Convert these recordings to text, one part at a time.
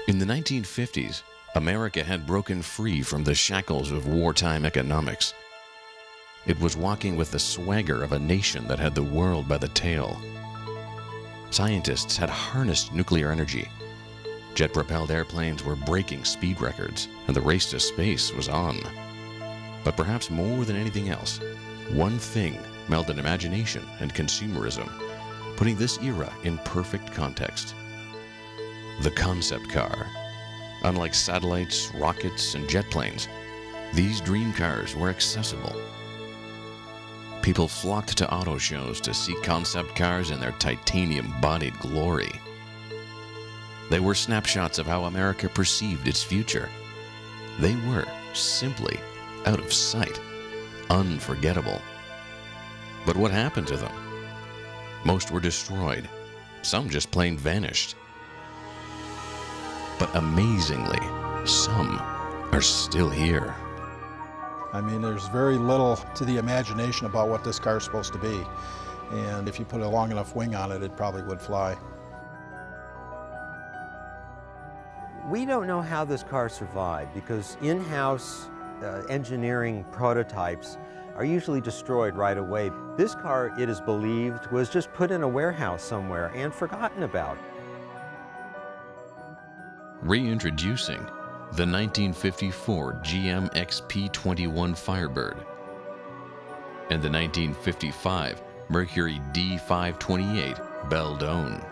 In the 1950s, America had broken free from the shackles of wartime economics. It was walking with the swagger of a nation that had the world by the tail. Scientists had harnessed nuclear energy. Jet-propelled airplanes were breaking speed records, and the race to space was on. But perhaps more than anything else, one thing melded imagination and consumerism, putting this era in perfect context. The concept car. Unlike satellites, rockets, and jet planes, these dream cars were accessible. People flocked to auto shows to see concept cars in their titanium-bodied glory. They were snapshots of how America perceived its future. They were simply out of sight, unforgettable. But what happened to them? Most were destroyed. Some just plain vanished. But amazingly, some are still here. I mean, there's very little to the imagination about what this car is supposed to be. And if you put a long enough wing on it, it probably would fly. We don't know how this car survived because in-house engineering prototypes are usually destroyed right away. This car, it is believed, was just put in a warehouse somewhere and forgotten about. Reintroducing the 1954 GM XP-21 Firebird and the 1955 Mercury D528 Beldone.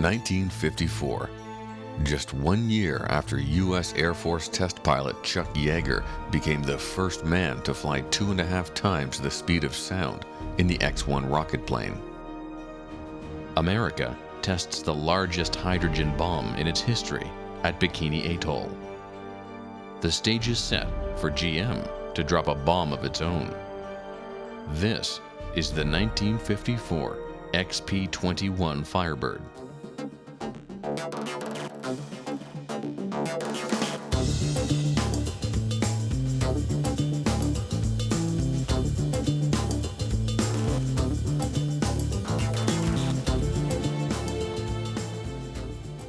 (1954), just 1 year after U.S. Air Force test pilot Chuck Yeager became the first man to fly 2.5 times the speed of sound in the X-1 rocket plane. America tests the largest hydrogen bomb in its history at Bikini Atoll. The stage is set for GM to drop a bomb of its own. This is the 1954 XP-21 Firebird.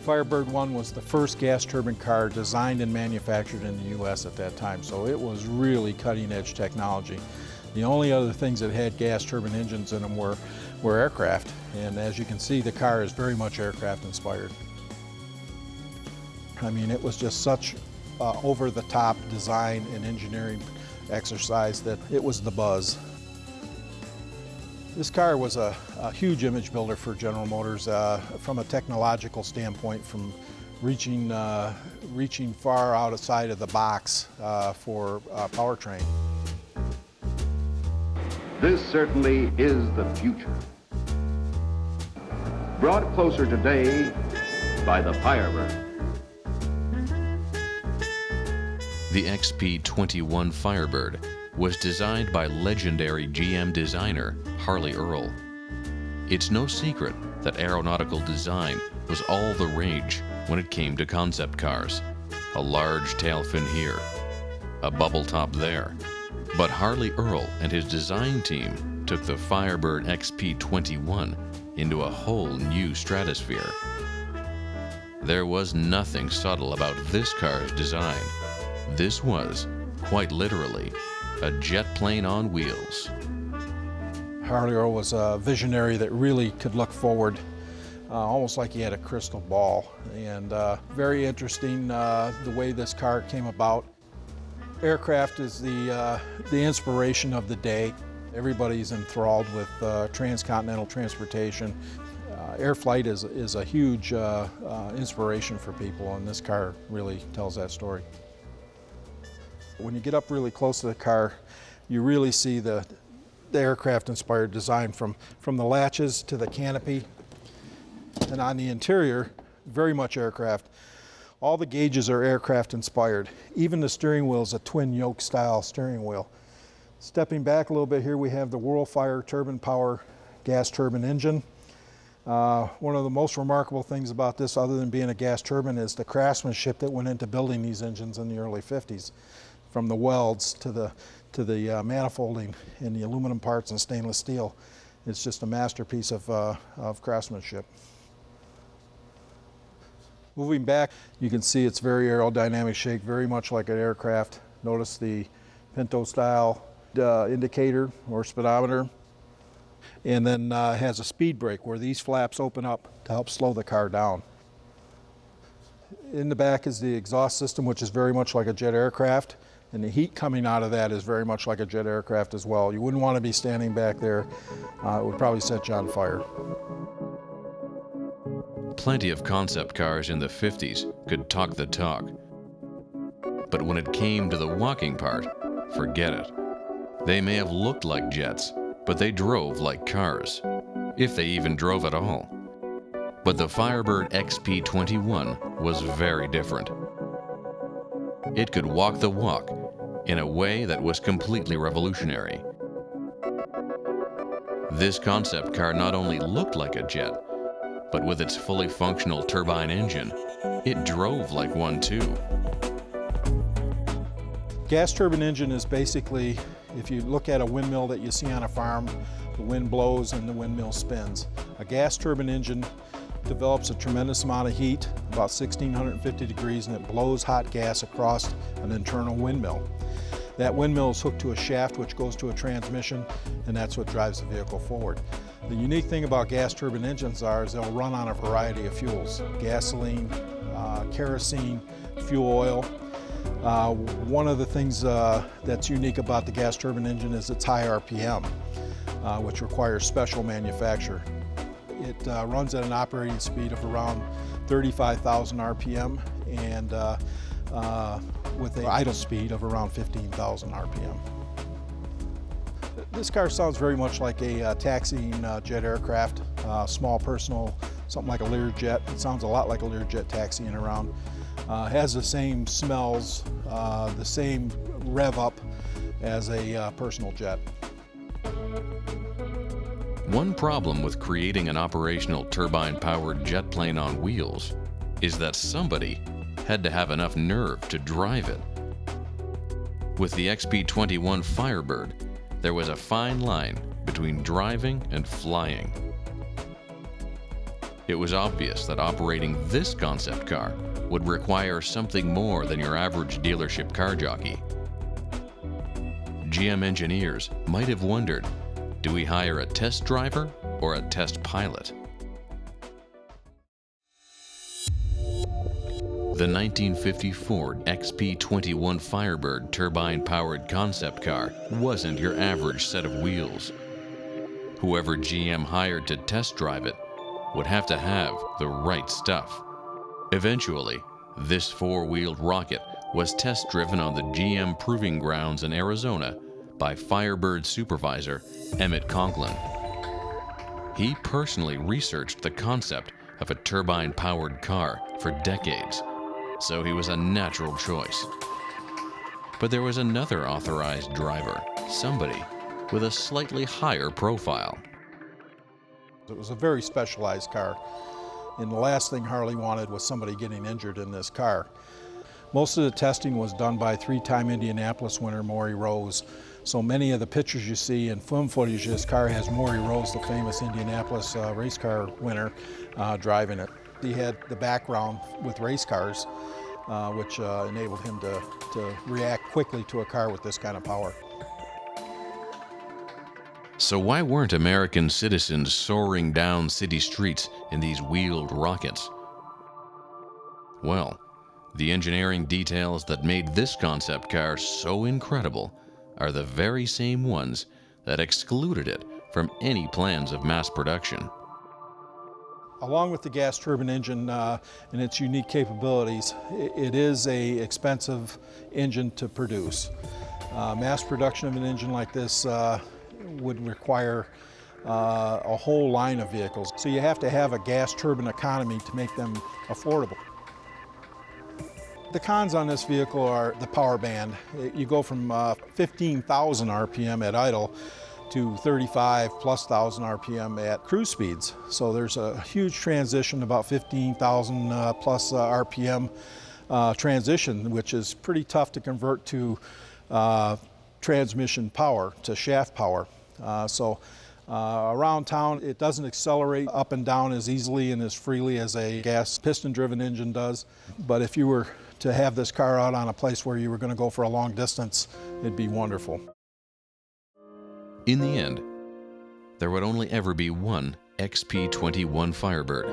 Firebird 1 was the first gas turbine car designed and manufactured in the U.S. at that time, so it was really cutting-edge technology. The only other things that had gas turbine engines in them were aircraft, and as you can see, the car is very much aircraft inspired. I mean, it was just such over-the-top design and engineering exercise that it was the buzz. This car was a huge image builder for General Motors from a technological standpoint, from reaching far outside of the box for powertrain. This certainly is the future. Brought closer today by the Firebird. The XP-21 Firebird was designed by legendary GM designer Harley Earl. It's no secret that aeronautical design was all the rage when it came to concept cars. A large tail fin here, a bubble top there. But Harley Earl and his design team took the Firebird XP-21 into a whole new stratosphere. There was nothing subtle about this car's design. This was, quite literally, a jet plane on wheels. Harley Earl was a visionary that really could look forward, almost like he had a crystal ball. And very interesting the way this car came about. Aircraft is the inspiration of the day. Everybody's enthralled with transcontinental transportation. Air flight is a huge inspiration for people, and this car really tells that story. When you get up really close to the car, you really see the the aircraft-inspired design from the latches to the canopy. And on the interior, very much aircraft. All the gauges are aircraft-inspired. Even the steering wheel is a twin yoke style steering wheel. Stepping back a little bit here, we have the Whirlfire turbine-powered gas turbine engine. One of the most remarkable things about this, other than being a gas turbine, is the craftsmanship that went into building these engines in the early 50s. From the welds to the manifolding and the aluminum parts and stainless steel. It's just a masterpiece of craftsmanship. Moving back, you can see it's very aerodynamic shape, very much like an aircraft. Notice the Pinto style indicator or speedometer. And then has a speed brake where these flaps open up to help slow the car down. In the back is the exhaust system, which is very much like a jet aircraft, and the heat coming out of that is very much like a jet aircraft as well. You wouldn't want to be standing back there. It would probably set you on fire. Plenty of concept cars in the 50s could talk the talk. But when it came to the walking part, forget it. They may have looked like jets, but they drove like cars, if they even drove at all. But the Firebird XP21 was very different. It could walk the walk in a way that was completely revolutionary. This concept car not only looked like a jet, but with its fully functional turbine engine, it drove like one too. Gas turbine engine is basically, if you look at a windmill that you see on a farm, the wind blows and the windmill spins. A gas turbine engine develops a tremendous amount of heat, about 1650 degrees, and it blows hot gas across an internal windmill. That windmill is hooked to a shaft which goes to a transmission, and that's what drives the vehicle forward. The unique thing about gas turbine engines is they'll run on a variety of fuels: gasoline, kerosene, fuel oil. One of the things that's unique about the gas turbine engine is its high RPM, which requires special manufacture. It runs at an operating speed of around 35,000 RPM and with an idle speed of around 15,000 RPM. This car sounds very much like a taxiing jet aircraft, small personal, something like a Learjet. It sounds a lot like a Learjet taxiing around. Has the same smells, the same rev up as a personal jet. One problem with creating an operational turbine-powered jet plane on wheels is that somebody had to have enough nerve to drive it. With the XP-21 Firebird, there was a fine line between driving and flying. It was obvious that operating this concept car would require something more than your average dealership car jockey. GM engineers might have wondered, do we hire a test driver or a test pilot? The 1950 Ford XP-21 Firebird turbine-powered concept car wasn't your average set of wheels. Whoever GM hired to test drive it would have to have the right stuff. Eventually, this four-wheeled rocket was test-driven on the GM Proving Grounds in Arizona by Firebird supervisor Emmett Conklin. He personally researched the concept of a turbine-powered car for decades, so he was a natural choice. But there was another authorized driver, somebody with a slightly higher profile. It was a very specialized car, and the last thing Harley wanted was somebody getting injured in this car. Most of the testing was done by three-time Indianapolis winner Maury Rose. So many of the pictures you see in film footage of this car has Maury Rose, the famous Indianapolis race car winner, driving it. He had the background with race cars, which enabled him to react quickly to a car with this kind of power. So why weren't American citizens soaring down city streets in these wheeled rockets? Well, the engineering details that made this concept car so incredible are the very same ones that excluded it from any plans of mass production. Along with the gas turbine engine and its unique capabilities, it is an expensive engine to produce. Mass production of an engine like this would require a whole line of vehicles. So you have to have a gas turbine economy to make them affordable. The cons on this vehicle are the power band. You go from 15,000 RPM at idle to 35,000+ RPM at cruise speeds. So there's a huge transition, about 15,000 plus RPM transition, which is pretty tough to convert to transmission power, to shaft power. Around town, it doesn't accelerate up and down as easily and as freely as a gas piston-driven engine does. But if you were to have this car out on a place where you were going to go for a long distance, it'd be wonderful. In the end, there would only ever be one XP-21 Firebird.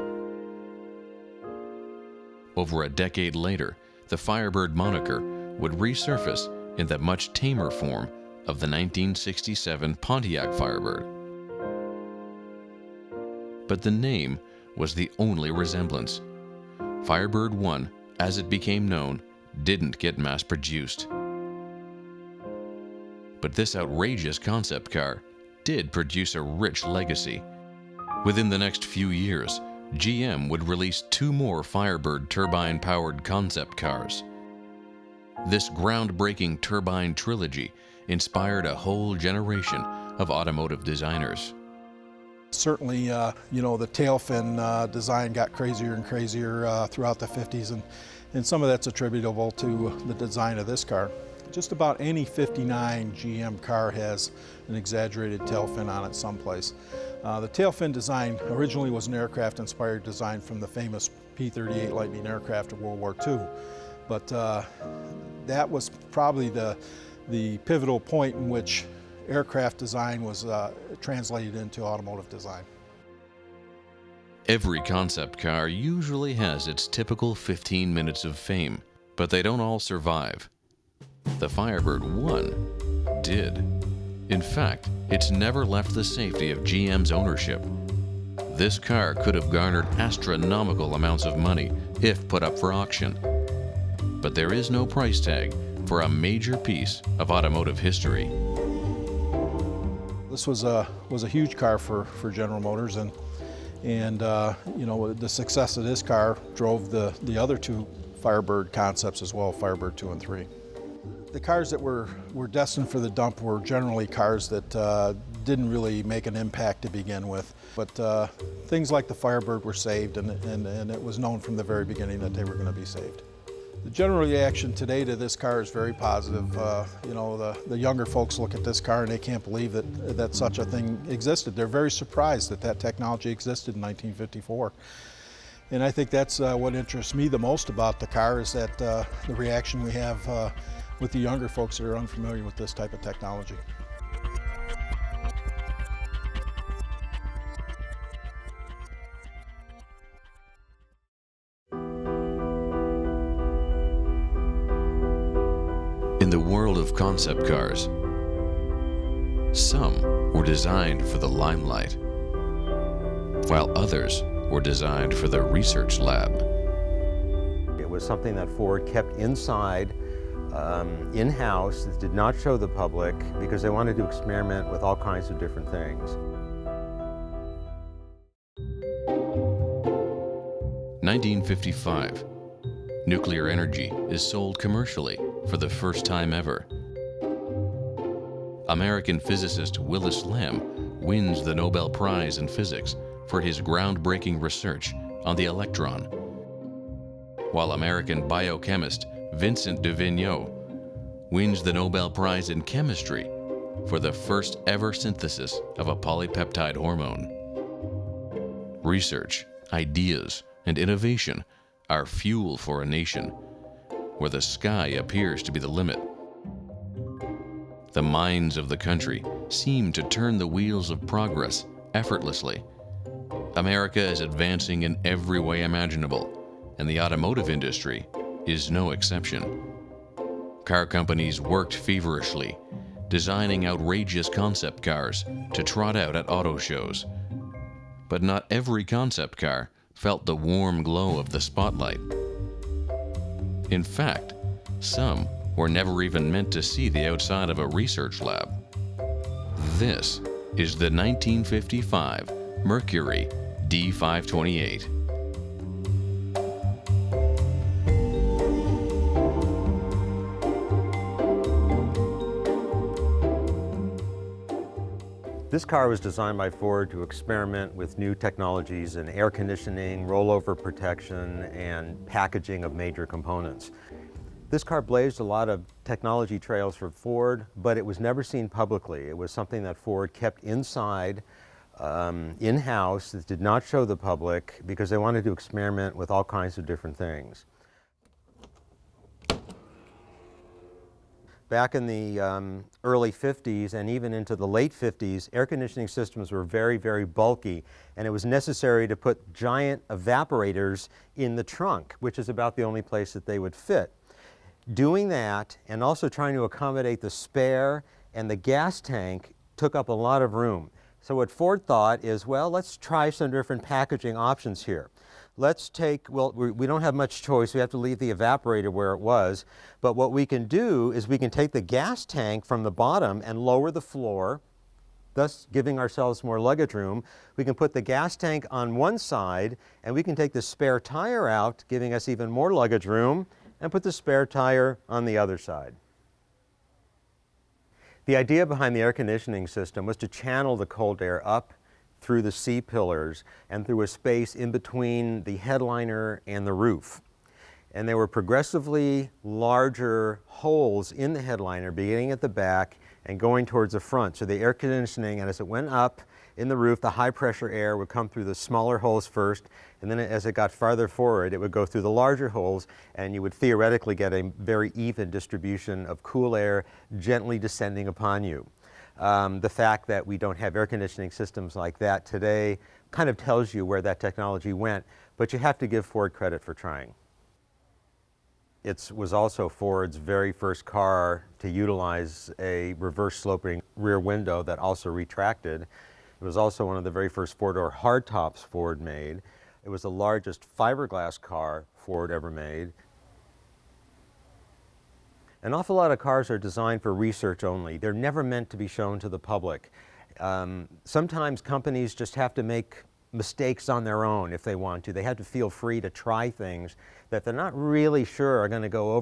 Over a decade later, the Firebird moniker would resurface in the much tamer form of the 1967 Pontiac Firebird. But the name was the only resemblance. Firebird 1, as it became known, didn't get mass-produced. But this outrageous concept car did produce a rich legacy. Within the next few years, GM would release 2 more Firebird turbine-powered concept cars. This groundbreaking turbine trilogy inspired a whole generation of automotive designers. Certainly, the tail fin design got crazier and crazier throughout the 50s, and some of that's attributable to the design of this car. Just about any 59 GM car has an exaggerated tail fin on it someplace. The tail fin design originally was an aircraft-inspired design from the famous P-38 Lightning aircraft of World War II. But that was probably the pivotal point in which aircraft design was translated into automotive design. Every concept car usually has its typical 15 minutes of fame, but they don't all survive. The Firebird 1 did. In fact, it's never left the safety of GM's ownership. This car could have garnered astronomical amounts of money if put up for auction. But there is no price tag for a major piece of automotive history. This was a huge car for General Motors, and the success of this car drove the other 2 Firebird concepts as well, Firebird 2 and 3. The cars that were destined for the dump were generally cars that didn't really make an impact to begin with. But things like the Firebird were saved, and it was known from the very beginning that they were going to be saved. The general reaction today to this car is very positive. The younger folks look at this car and they can't believe that such a thing existed. They're very surprised that technology existed in 1954. And I think that's what interests me the most about the car, is that the reaction we have with the younger folks that are unfamiliar with this type of technology. In the world of concept cars, some were designed for the limelight, while others were designed for the research lab. It was something that Ford kept inside, in-house, that did not show the public, because they wanted to experiment with all kinds of different things. 1955. Nuclear energy is sold commercially for the first time ever. American physicist Willis Lamb wins the Nobel Prize in Physics for his groundbreaking research on the electron, while American biochemist Vincent de Vigneault wins the Nobel Prize in Chemistry for the first ever synthesis of a polypeptide hormone. Research, ideas, and innovation are fuel for a nation where the sky appears to be the limit. The minds of the country seem to turn the wheels of progress effortlessly. America is advancing in every way imaginable, and the automotive industry is no exception. Car companies worked feverishly, designing outrageous concept cars to trot out at auto shows. But not every concept car felt the warm glow of the spotlight. In fact, some were never even meant to see the outside of a research lab. This is the 1955 Mercury D528. This car was designed by Ford to experiment with new technologies in air conditioning, rollover protection, and packaging of major components. This car blazed a lot of technology trails for Ford, but it was never seen publicly. It was something that Ford kept inside, in-house, that did not show the public because they wanted to experiment with all kinds of different things. Back in the early 50s and even into the late 50s, air conditioning systems were very, very bulky, and it was necessary to put giant evaporators in the trunk, which is about the only place that they would fit. Doing that and also trying to accommodate the spare and the gas tank took up a lot of room. So what Ford thought is, well, let's try some different packaging options here. Let's take, well, we don't have much choice. We have to leave the evaporator where it was. But what we can do is we can take the gas tank from the bottom and lower the floor, thus giving ourselves more luggage room. We can put the gas tank on one side, and we can take the spare tire out, giving us even more luggage room, and put the spare tire on the other side. The idea behind the air conditioning system was to channel the cold air up through the C-pillars and through a space in between the headliner and the roof. And there were progressively larger holes in the headliner beginning at the back and going towards the front. So the air conditioning, and as it went up in the roof, the high pressure air would come through the smaller holes first, and then as it got farther forward, it would go through the larger holes, and you would theoretically get a very even distribution of cool air gently descending upon you. The fact that we don't have air conditioning systems like that today kind of tells you where that technology went, but you have to give Ford credit for trying. It was also Ford's very first car to utilize a reverse sloping rear window that also retracted. It was also one of the very first four-door hardtops Ford made. It was the largest fiberglass car Ford ever made. An awful lot of cars are designed for research only. They're never meant to be shown to the public. Sometimes companies just have to make mistakes on their own if they want to. They have to feel free to try things that they're not really sure are going to go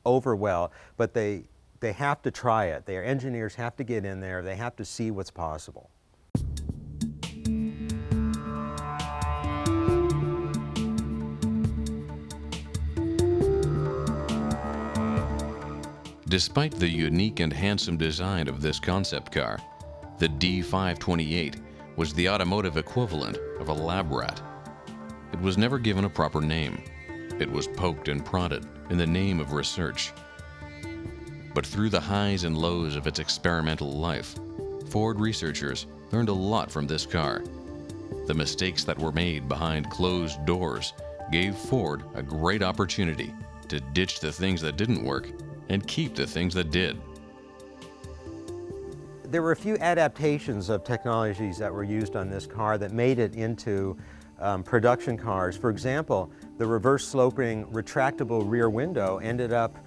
over well, but they have to try it. Their engineers have to get in there. They have to see what's possible. Despite the unique and handsome design of this concept car, the D528 was the automotive equivalent of a lab rat. It was never given a proper name. It was poked and prodded in the name of research. But through the highs and lows of its experimental life, Ford researchers learned a lot from this car. The mistakes that were made behind closed doors gave Ford a great opportunity to ditch the things that didn't work and keep the things that did. There were a few adaptations of technologies that were used on this car that made it into production cars. For example, the reverse sloping retractable rear window ended up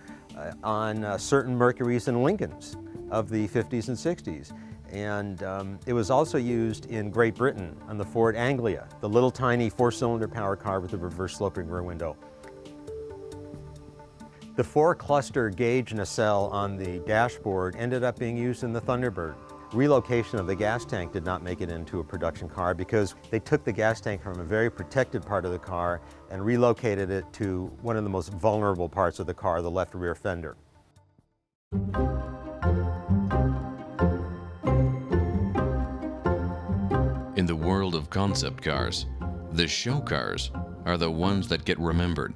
on certain Mercurys and Lincolns of the 50s and 60s. And it was also used in Great Britain on the Ford Anglia, the little tiny four-cylinder power car with the reverse sloping rear window. The 4-cluster gauge nacelle on the dashboard ended up being used in the Thunderbird. Relocation of the gas tank did not make it into a production car because they took the gas tank from a very protected part of the car and relocated it to one of the most vulnerable parts of the car, the left rear fender. In the world of concept cars, the show cars are the ones that get remembered.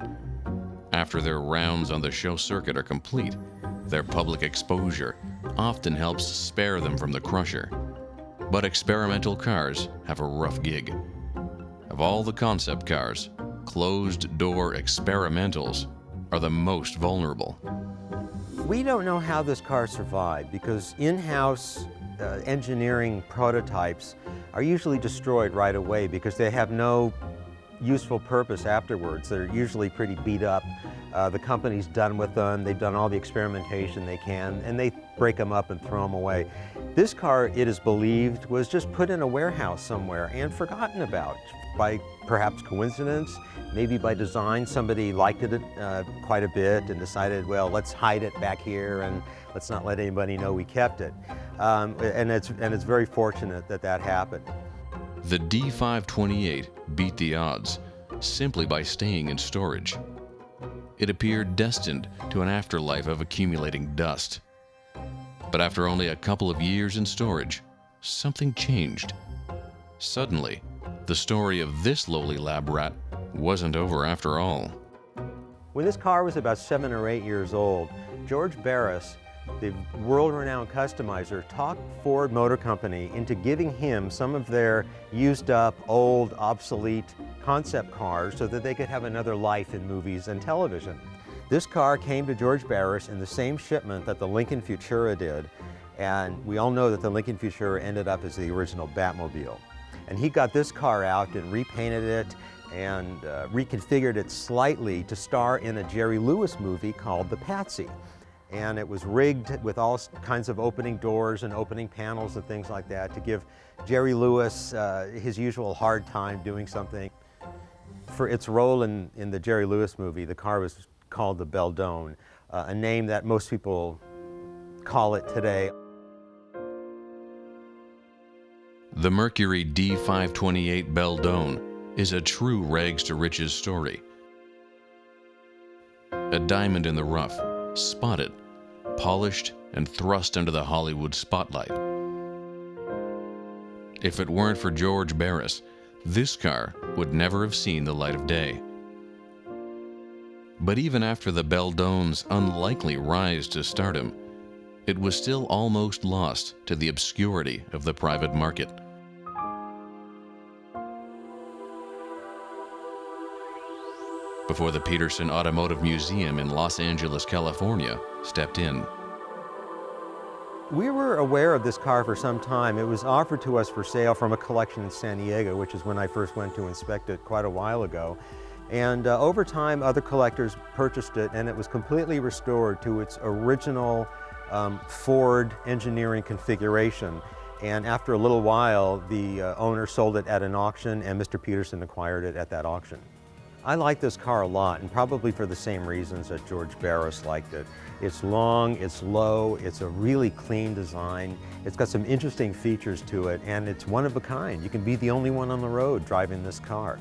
After their rounds on the show circuit are complete, their public exposure often helps spare them from the crusher. But experimental cars have a rough gig. Of all the concept cars, closed-door experimentals are the most vulnerable. We don't know how this car survived because in-house engineering prototypes are usually destroyed right away because they have no useful purpose afterwards. They're usually pretty beat up. The company's done with them, they've done all the experimentation they can, and they break them up and throw them away. This car, it is believed, was just put in a warehouse somewhere and forgotten about by perhaps coincidence, maybe by design. Somebody liked it quite a bit and decided, well, let's hide it back here and let's not let anybody know we kept it. And it's very fortunate that that happened. The D528 beat the odds simply by staying in storage. It appeared destined to an afterlife of accumulating dust. But after only a couple of years in storage, something changed. Suddenly, the story of this lowly lab rat wasn't over after all. When this car was about 7 or 8 years old, George Barris, the world-renowned customizer, talked Ford Motor Company into giving him some of their used-up, old, obsolete concept cars so that they could have another life in movies and television. This car came to George Barris in the same shipment that the Lincoln Futura did, and we all know that the Lincoln Futura ended up as the original Batmobile. And he got this car out and repainted it and reconfigured it slightly to star in a Jerry Lewis movie called The Patsy. And it was rigged with all kinds of opening doors and opening panels and things like that to give Jerry Lewis his usual hard time doing something. For its role in the Jerry Lewis movie, the car was called the Beldone, a name that most people call it today. The Mercury D528 Beldone is a true rags to riches story. A diamond in the rough, spotted, polished, and thrust into the Hollywood spotlight. If it weren't for George Barris, this car would never have seen the light of day. But even after the Beldone's unlikely rise to stardom, it was still almost lost to the obscurity of the private market. Before the Peterson Automotive Museum in Los Angeles, California, stepped in. We were aware of this car for some time. It was offered to us for sale from a collection in San Diego, which is when I first went to inspect it quite a while ago. And over time, other collectors purchased it, and it was completely restored to its original Ford engineering configuration. And after a little while, the owner sold it at an auction, and Mr. Peterson acquired it at that auction. I like this car a lot, and probably for the same reasons that George Barris liked it. It's long, it's low, it's a really clean design, it's got some interesting features to it, and it's one of a kind. You can be the only one on the road driving this car.